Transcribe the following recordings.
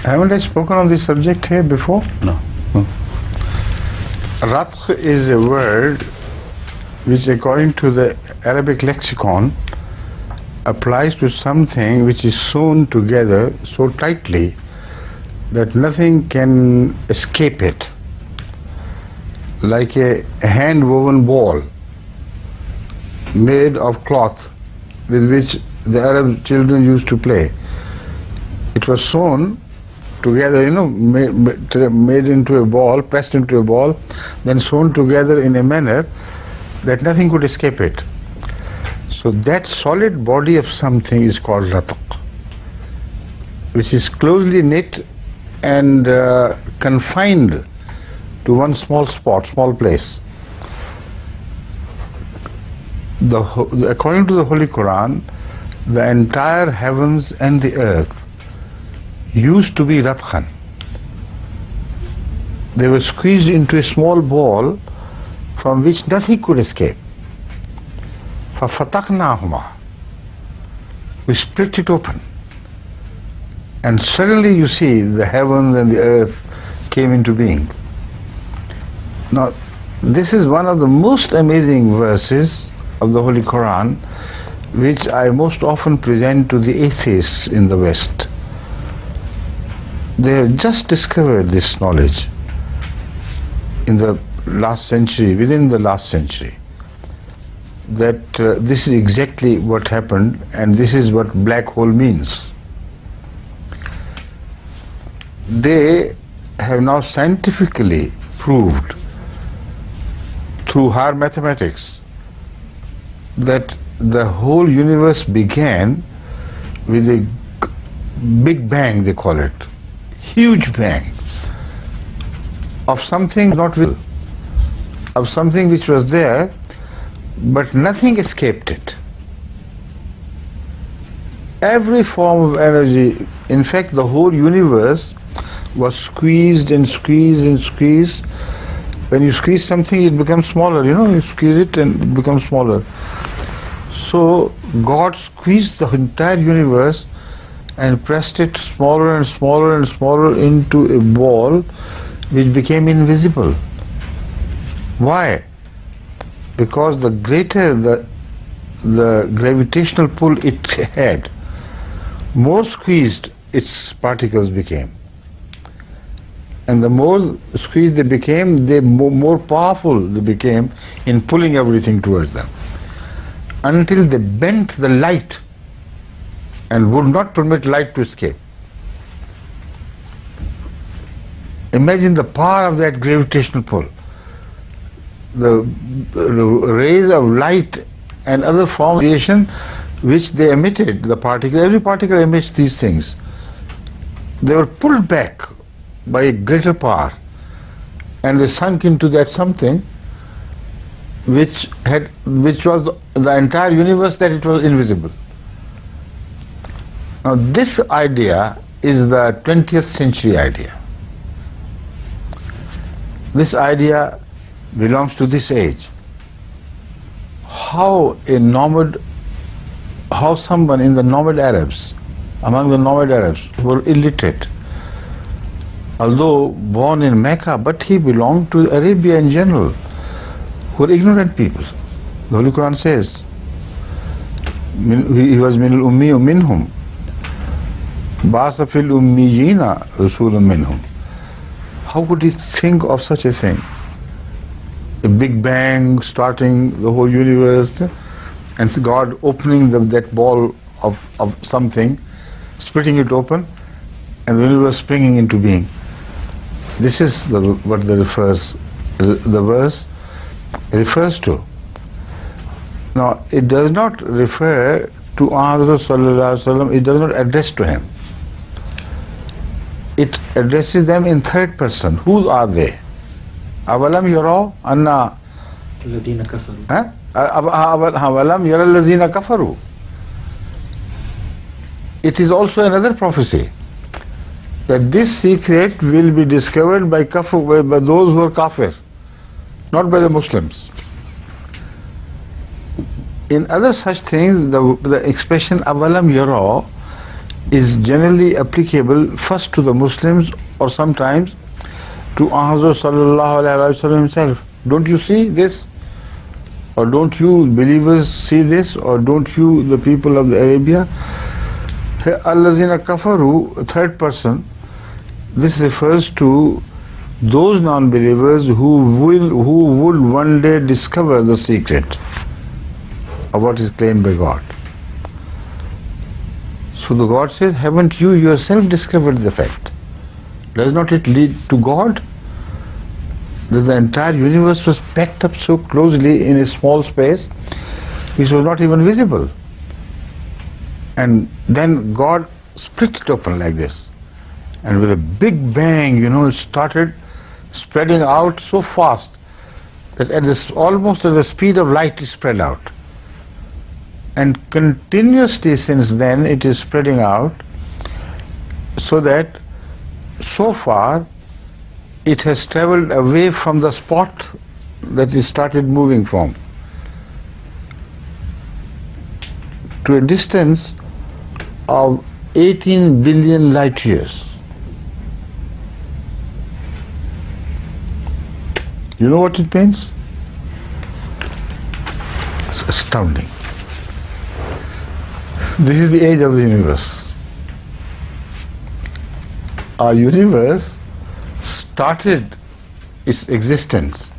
Haven't I spoken on this subject here before? No. Ratq is a word which, according to the Arabic lexicon, applies to something which is sewn together so tightly that nothing can escape it, like a hand-woven ball made of cloth with which the Arab children used to play. It was sewn together, made into a ball, pressed into a ball, then sewn together in a manner that nothing could escape it. So that solid body of something is called ratq, which is closely knit and confined to one small spot, small place. According to the Holy Quran, the entire heavens and the earth used to be ratqan. They were squeezed into a small ball from which nothing could escape. فَفَتَقْنَاهُمَا, we split it open, and suddenly you see the heavens and the earth came into being. Now, this is one of the most amazing verses of the Holy Quran, which I most often present to the atheists in the West. They have just discovered this knowledge in the last century, within the last century, that this is exactly what happened, and this is what black hole means. They have now scientifically proved through higher mathematics that the whole universe began with a big bang, they call it, huge bang of something not visible, of something which was there, but nothing escaped it. Every form of energy, in fact the whole universe was squeezed and squeezed and squeezed. When you squeeze something, it becomes smaller, you squeeze it and it becomes smaller. So God squeezed the entire universe and pressed it smaller and smaller and smaller into a ball which became invisible. Why? Because the greater the gravitational pull it had, more squeezed its particles became. And the more squeezed they became, the more powerful they became in pulling everything towards them, until they bent the light and would not permit light to escape. Imagine the power of that gravitational pull. The rays of light and other forms of radiation which they emitted, the particle, every particle emits these things. They were pulled back by a greater power, and they sunk into that something which was the entire universe, that it was invisible. Now this idea is the 20th century idea. This idea belongs to this age. How someone in the nomad Arabs, among the nomad Arabs who were illiterate, although born in Mecca, but he belonged to Arabia in general, who were ignorant people. The Holy Quran says, he was min al-ummi minhum, ba'asa fil ummiyina rasulun minhum. How could he think of such a thing? A big bang starting the whole universe, and God opening that ball of something, splitting it open, and the universe springing into being. This is what the verse refers to. Now, it does not refer to Muhammad sallallahu alaihi wasallam. It does not address to him. It addresses them in third person. Who are they? أَوَلَمْ يَرَوْا أَنَّا الَّذِينَ كَفَرُوا. أَوَلَمْ يَرَى الَّذِينَ كَفَرُوا. It is also another prophecy that this secret will be discovered by those who are kafir, not by the Muslims. In other such things, the expression avalam yara is generally applicable first to the Muslims or sometimes to Hazrat sallallahu alaihi wasallam himself. Don't you see this? Or don't you believers see this? Or don't you, the people of the Arabia? Allazina kafaru, third person, this refers to those non-believers who would one day discover the secret of what is claimed by God. So the God says, haven't you yourself discovered the fact? Does not it lead to God? That the entire universe was packed up so closely in a small space which was not even visible. And then God split it open like this. And with a big bang, it started spreading out so fast that almost at the speed of light it spread out. And continuously since then it is spreading out, so that so far it has traveled away from the spot that it started moving from to a distance of 18 billion light years. You know what it means? It's astounding. This is the age of the universe. Our universe started its existence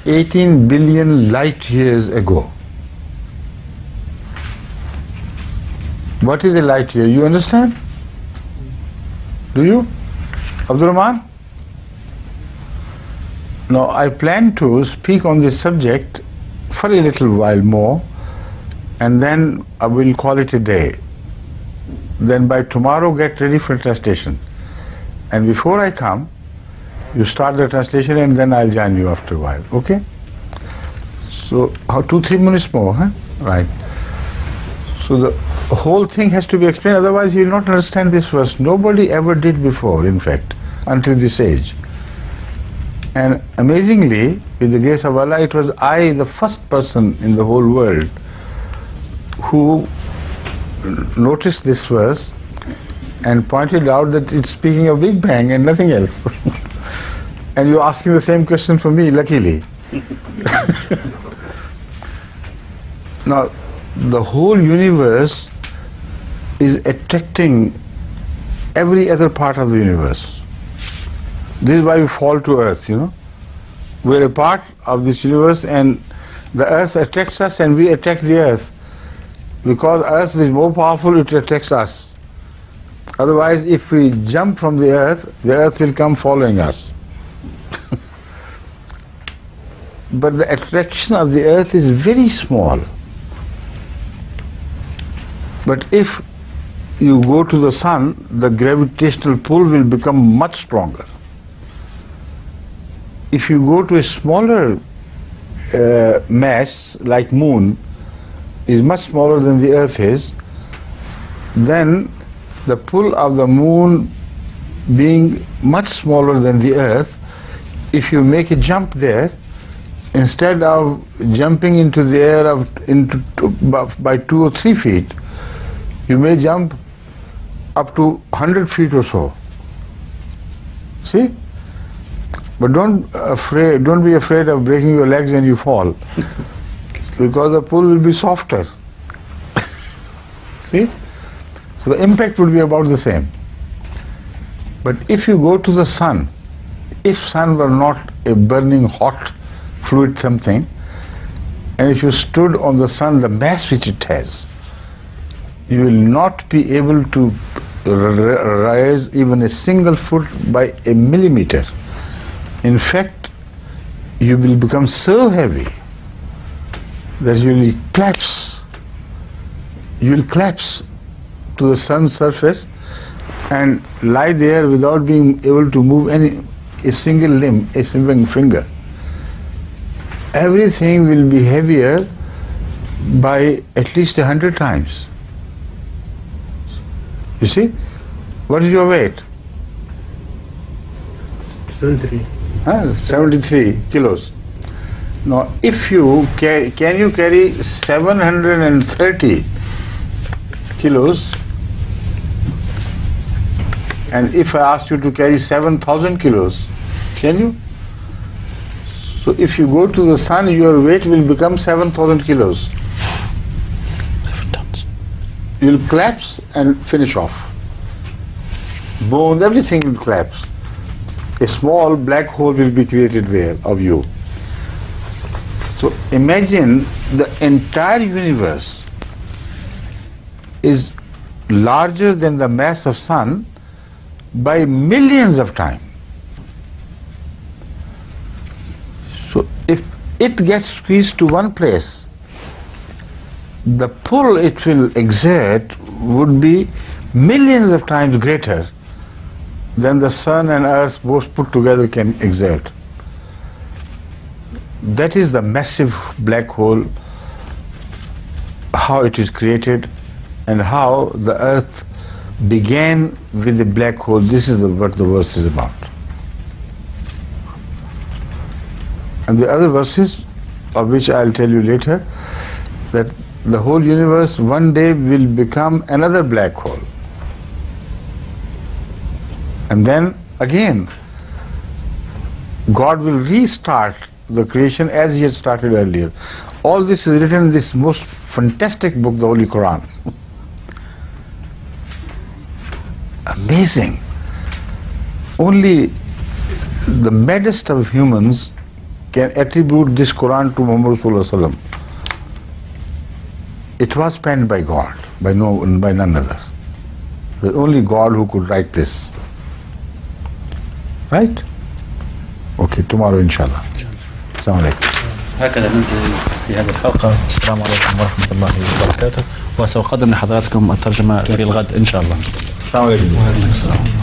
18 billion light years ago. What is a light year? You understand? Do you? Abdul Rahman? Now, I plan to speak on this subject for a little while more, and then I will call it a day. Then by tomorrow get ready for translation. And before I come, you start the translation and then I'll join you after a while. Okay? So, 2-3 minutes more, huh? Right. So the whole thing has to be explained, otherwise you will not understand this verse. Nobody ever did before, in fact, until this age. And amazingly, with the grace of Allah, it was I, the first person in the whole world, who noticed this verse and pointed out that it's speaking of Big Bang and nothing else. And you're asking the same question for me, luckily. Now, the whole universe is attracting every other part of the universe. This is why we fall to earth, We're a part of this universe and the earth attracts us and we attract the earth. Because earth is more powerful, it attracts us. Otherwise, if we jump from the earth will come following us. But the attraction of the earth is very small. But if you go to the sun, the gravitational pull will become much stronger. If you go to a smaller mass like moon, is much smaller than the earth is, then the pull of the moon being much smaller than the earth, if you make a jump there, instead of jumping into the air by 2 or 3 feet, you may jump up to 100 feet or so. See? But don't be afraid of breaking your legs when you fall, because the pull will be softer. See? So the impact would be about the same. But if you go to the sun, if sun were not a burning hot fluid something, and if you stood on the sun, the mass which it has, you will not be able to rise even a single foot by a millimeter. In fact, you will become so heavy that you will collapse. You will collapse to the sun's surface and lie there without being able to move a single limb, a single finger. Everything will be heavier by at least 100 times. You see? What is your weight? 73. 73 kilos. Now, if you can you carry 730 kilos And if I asked you to carry 7,000 kilos, can you? So if you go to the sun, your weight will become 7,000 kilos. 7 tons. You'll collapse and finish off. Bones, everything will collapse. A small black hole will be created there of you. So imagine the entire universe is larger than the mass of sun by millions of times. So if it gets squeezed to one place, the pull it will exert would be millions of times greater than the sun and earth both put together can exert. That is the massive black hole, how it is created and how the earth began with the black hole. This is what the verse is about. And the other verses, of which I'll tell you later, that the whole universe one day will become another black hole. And then again, God will restart the creation as He had started earlier. All this is written in this most fantastic book, the Holy Quran. Amazing. Only the maddest of humans can attribute this Quran to Muhammad Sallallahu Alaihi Wasallam. It was penned by God, by none other. It was only God who could write this. Right? Okay, tomorrow inshallah. السلام عليكم. هكذا ننتهي في هذه الحلقة. السلام عليكم ورحمة الله وبركاته، وسأقدم لحضراتكم الترجمة في الغد إن شاء الله. السلام عليكم.